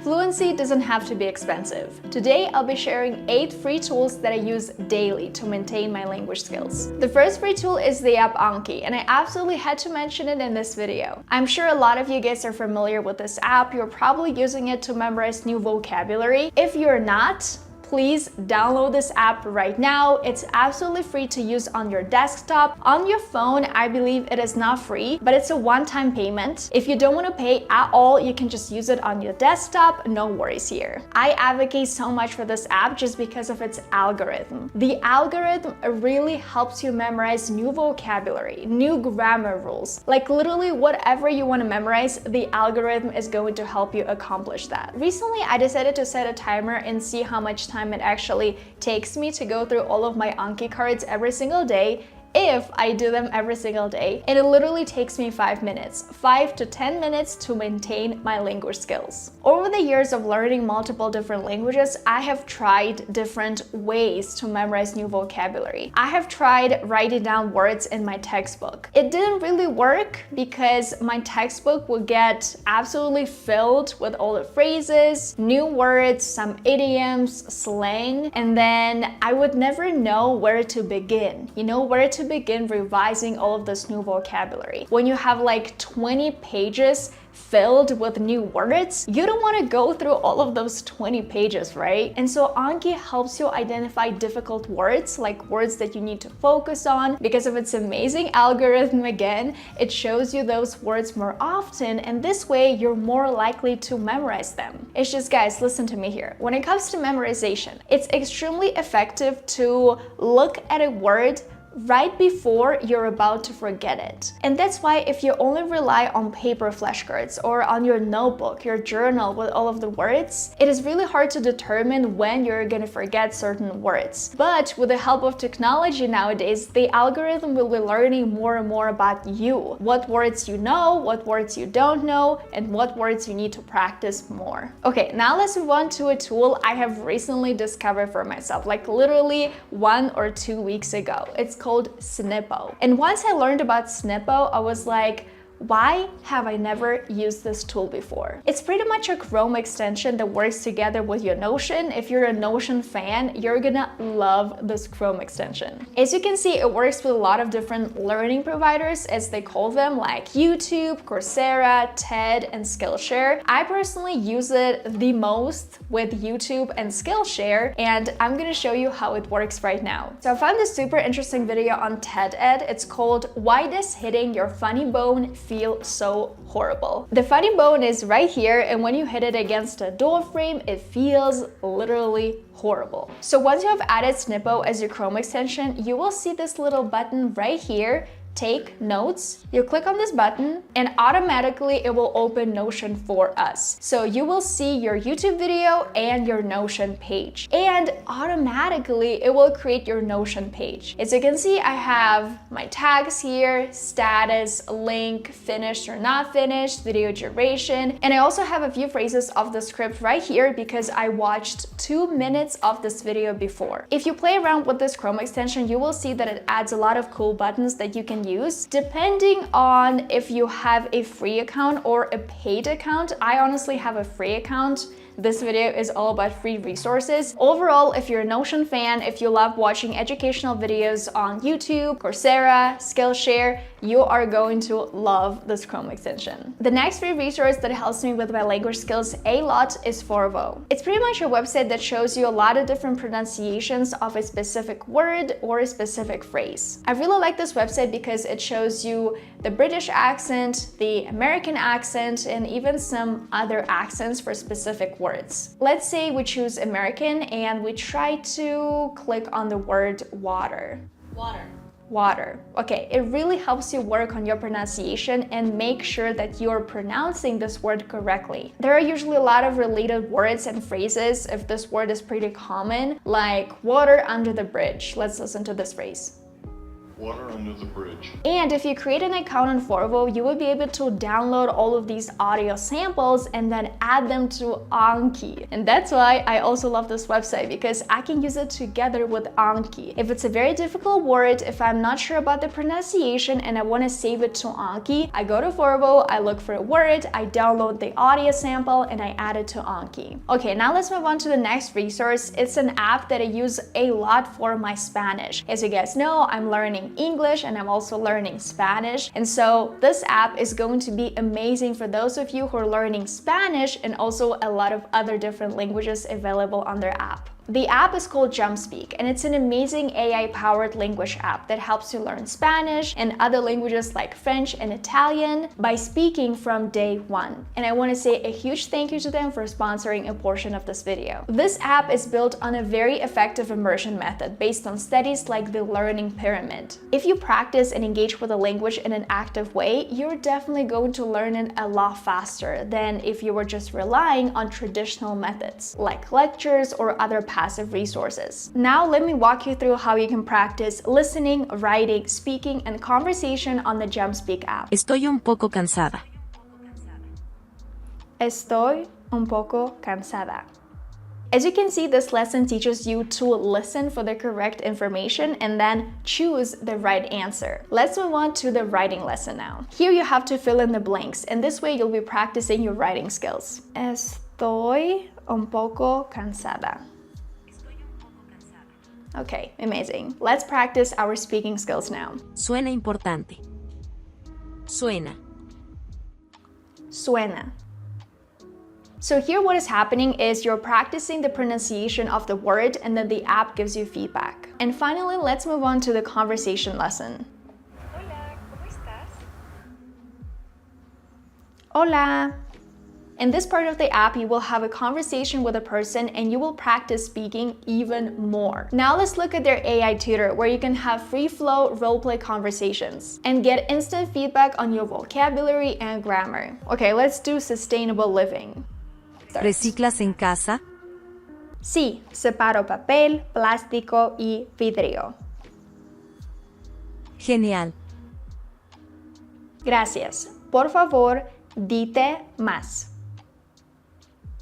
Fluency doesn't have to be expensive. Today, I'll be sharing 8 free tools that I use daily to maintain my language skills. The first free tool is the app Anki, and I absolutely had to mention it in this video. I'm sure a lot of you guys are familiar with this app. You're probably using it to memorize new vocabulary. If you're not, please download this app right now. It's absolutely free to use on your desktop. On your phone, I believe it is not free, but it's a one-time payment. If you don't want to pay at all, you can just use it on your desktop. No worries here. I advocate so much for this app just because of its algorithm. The algorithm really helps you memorize new vocabulary, new grammar rules. Like literally whatever you want to memorize, the algorithm is going to help you accomplish that. Recently, I decided to set a timer and see how much time it actually takes me to go through all of my Anki cards every single day if I do them every single day, and it literally takes me 5 minutes, 5 to 10 minutes to maintain my language skills. Over the years of learning multiple different languages, I have tried different ways to memorize new vocabulary. I have tried writing down words in my textbook. It didn't really work because my textbook would get absolutely filled with all the phrases, new words, some idioms, slang, and then I would never know where to begin. You know, where to begin revising all of this new vocabulary. When you have like 20 pages filled with new words, you don't want to go through all of those 20 pages, right? And so Anki helps you identify difficult words, like words that you need to focus on. Because of its amazing algorithm, again, it shows you those words more often, and this way you're more likely to memorize them. It's just, guys, listen to me here. When it comes to memorization, it's extremely effective to look at a word right before you're about to forget it. And that's why if you only rely on paper flashcards or on your notebook, your journal with all of the words, it is really hard to determine when you're gonna forget certain words. But with the help of technology nowadays, the algorithm will be learning more and more about you. What words you know, what words you don't know, and what words you need to practice more. Okay, now let's move on to a tool I have recently discovered for myself, like literally 1 or 2 weeks ago. It's called Snipo. And once I learned about Snipo, I was like, why have I never used this tool before? It's pretty much a Chrome extension that works together with your Notion. If you're a Notion fan, you're gonna love this Chrome extension. As you can see, it works with a lot of different learning providers, as they call them, like YouTube, Coursera, TED, and Skillshare. I personally use it the most with YouTube and Skillshare, and I'm gonna show you how it works right now. So I found this super interesting video on TED Ed. It's called "Why Does Hitting Your Funny Bone Feel So Horrible?" The funny bone is right here, and when you hit it against a door frame, it feels literally horrible. So once you have added Snipo as your Chrome extension, you will see this little button right here, Take Notes. You click on this button and automatically it will open Notion for us. So you will see your YouTube video and your Notion page, and automatically it will create your Notion page. As you can see, I have my tags here, status, link, finished or not finished, video duration, and I also have a few phrases of the script right here because I watched 2 minutes of this video before. If you play around with this Chrome extension, you will see that it adds a lot of cool buttons that you can use depending on if you have a free account or a paid account. I honestly have a free account. This video is all about free resources. Overall, if you're a Notion fan, if you love watching educational videos on YouTube, Coursera, Skillshare, you are going to love this Chrome extension. The next free resource that helps me with my language skills a lot is Forvo. It's pretty much a website that shows you a lot of different pronunciations of a specific word or a specific phrase. I really like this website because it shows you the British accent, the American accent, and even some other accents for specific words. Let's say we choose American and we try to click on the word water. Water. Okay, it really helps you work on your pronunciation and make sure that you're pronouncing this word correctly. There are usually a lot of related words and phrases if this word is pretty common, like water under the bridge. Let's listen to this phrase. Water under the bridge. And if you create an account on Forvo, you will be able to download all of these audio samples and then add them to Anki. And that's why I also love this website, because I can use it together with Anki. If it's a very difficult word, if I'm not sure about the pronunciation and I want to save it to Anki, I go to Forvo, I look for a word, I download the audio sample, and I add it to Anki. Okay, now let's move on to the next resource. It's an app that I use a lot for my Spanish. As you guys know, I'm learning English and I'm also learning Spanish. And so this app is going to be amazing for those of you who are learning Spanish and also a lot of other different languages available on their app. The app is called Jumpspeak, and it's an amazing AI-powered language app that helps you learn Spanish and other languages like French and Italian by speaking from day one. And I want to say a huge thank you to them for sponsoring a portion of this video. This app is built on a very effective immersion method based on studies like the learning pyramid. If you practice and engage with a language in an active way, you're definitely going to learn it a lot faster than if you were just relying on traditional methods like lectures or other passive resources. Now let me walk you through how you can practice listening, writing, speaking, and conversation on the Jumpspeak app. Estoy un poco cansada. Estoy un poco cansada. As you can see, this lesson teaches you to listen for the correct information and then choose the right answer. Let's move on to the writing lesson now. Here you have to fill in the blanks, and this way you'll be practicing your writing skills. Estoy un poco cansada. Okay, amazing. Let's practice our speaking skills now. Suena importante. Suena. Suena. So here what is happening is you're practicing the pronunciation of the word and then the app gives you feedback. And finally, let's move on to the conversation lesson. Hola, ¿cómo estás? Hola. In this part of the app, you will have a conversation with a person and you will practice speaking even more. Now let's look at their AI tutor, where you can have free-flow roleplay conversations and get instant feedback on your vocabulary and grammar. Okay, let's do sustainable living. ¿Reciclas en casa? Sí, separo papel, plástico y vidrio. Genial. Gracias. Por favor, dite más.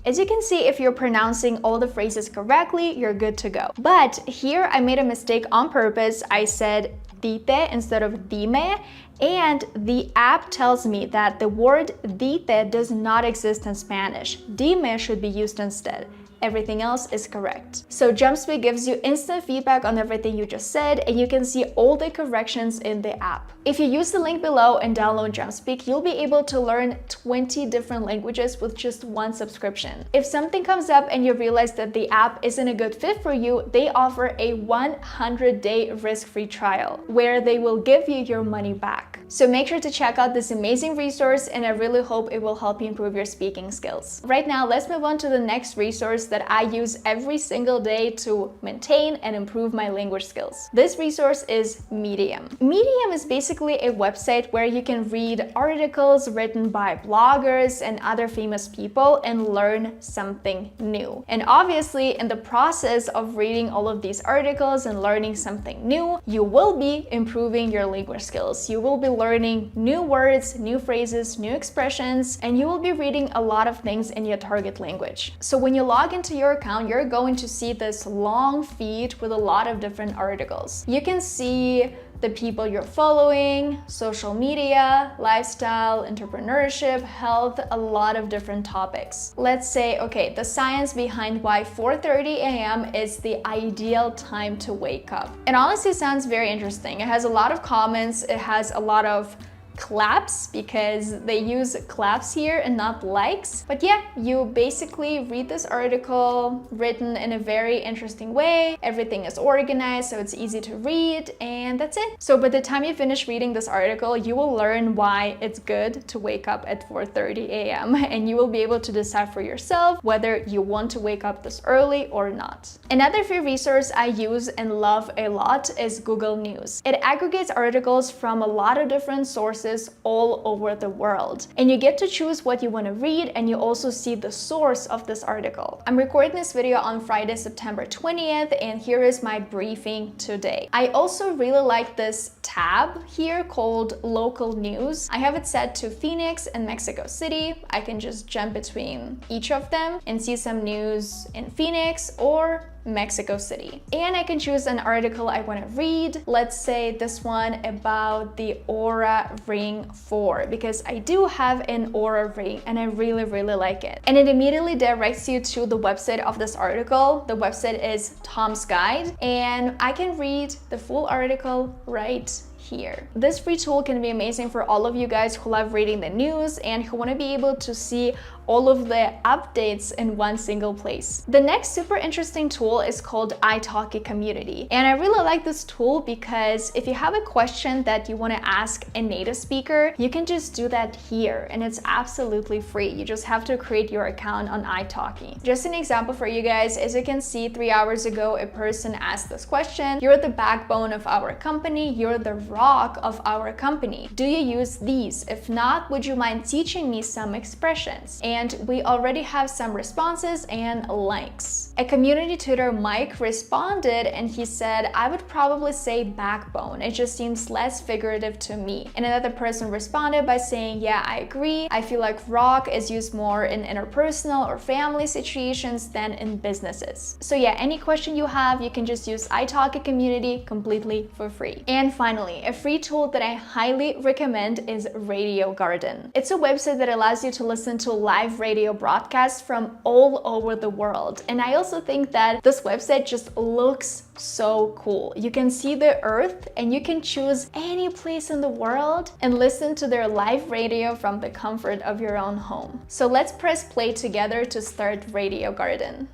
As you can see, if you're pronouncing all the phrases correctly, you're good to go. But here I made a mistake on purpose. I said dite instead of dime, and the app tells me that the word dite does not exist in Spanish. Dime should be used instead. Everything else is correct. So Jumpspeak gives you instant feedback on everything you just said, and you can see all the corrections in the app. If you use the link below and download Jumpspeak, you'll be able to learn 20 different languages with just one subscription. If something comes up and you realize that the app isn't a good fit for you, they offer a 100-day risk-free trial where they will give you your money back. So make sure to check out this amazing resource, and I really hope it will help you improve your speaking skills. Right now, let's move on to the next resource that I use every single day to maintain and improve my language skills. This resource is Medium. Medium is basically a website where you can read articles written by bloggers and other famous people and learn something new. And obviously, in the process of reading all of these articles and learning something new, you will be improving your language skills. You will be learning new words, new phrases, new expressions, and you will be reading a lot of things in your target language. So when you log into your account, you're going to see this long feed with a lot of different articles. You can see the people you're following, social media, lifestyle, entrepreneurship, health, a lot of different topics. Let's say, okay, the science behind why 4:30 a.m. is the ideal time to wake up. It honestly sounds very interesting. It has a lot of comments, it has a lot of claps because they use claps here and not likes. But yeah, you basically read this article written in a very interesting way. Everything is organized, so it's easy to read, and that's it. So by the time you finish reading this article, you will learn why it's good to wake up at 4:30 a.m. and you will be able to decide for yourself whether you want to wake up this early or not. Another free resource I use and love a lot is Google News. It aggregates articles from a lot of different sources sources all over the world. And you get to choose what you want to read, and you also see the source of this article. I'm recording this video on Friday, September 20th, and here is my briefing today. I also really like this tab here called Local News. I have it set to Phoenix and Mexico City. I can just jump between each of them and see some news in Phoenix or Mexico City. And I can choose an article I want to read. Let's say this one about the Oura Ring 4, because I do have an Oura Ring and I really like it. And it immediately directs you to the website of this article. The website is Tom's Guide, and I can read the full article right here. This free tool can be amazing for all of you guys who love reading the news and who want to be able to see all of the updates in one single place. The next super interesting tool is called italki Community. And I really like this tool because if you have a question that you want to ask a native speaker, you can just do that here, and it's absolutely free. You just have to create your account on italki. Just an example for you guys, as you can see, 3 hours ago, a person asked this question: you're the backbone of our company, you're the rock of our company. Do you use these? If not, would you mind teaching me some expressions? And we already have some responses and likes. A community tutor, Mike, responded and he said, I would probably say backbone. It just seems less figurative to me. And another person responded by saying, yeah, I agree. I feel like rock is used more in interpersonal or family situations than in businesses. So yeah, any question you have, you can just use italki Community completely for free. And finally, a free tool that I highly recommend is Radio Garden. It's a website that allows you to listen to live radio broadcasts from all over the world. And I also think that this website just looks so cool. You can see the earth and you can choose any place in the world and listen to their live radio from the comfort of your own home. So let's press play together to start Radio Garden.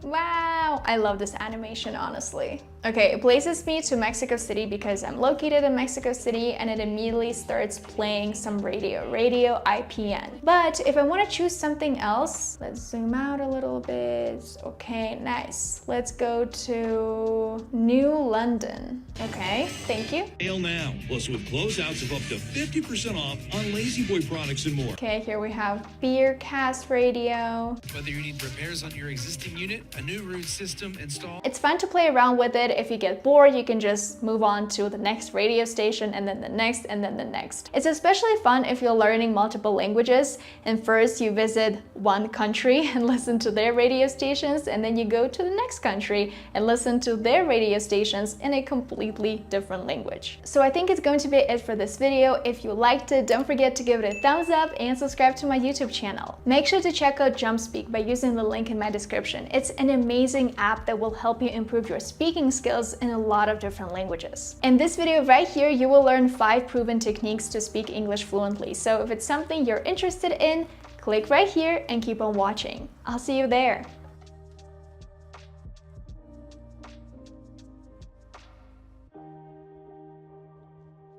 Wow, I love this animation, honestly. Okay, it places me to Mexico City because I'm located in Mexico City, and it immediately starts playing some radio IPN. But if I want to choose something else, let's zoom out a little bit. Okay, nice. Let's go to New London. Okay, thank you. Hail now, plus with closeouts of up to 50% off on Lazy Boy products and more. Okay, here we have Beercast Radio. Whether you need repairs on your existing unit, a new root system installed. It's fun to play around with it. If you get bored, you can just move on to the next radio station and then the next and then the next. It's especially fun if you're learning multiple languages and first you visit one country and listen to their radio stations, and then you go to the next country and listen to their radio stations in a completely different language. So I think it's going to be it for this video. If you liked it, don't forget to give it a thumbs up and subscribe to my YouTube channel. Make sure to check out Jumpspeak by using the link in my description. It's an amazing app that will help you improve your speaking skills in a lot of different languages. In this video right here, you will learn 5 proven techniques to speak English fluently. So if it's something you're interested in, click right here and keep on watching. I'll see you there.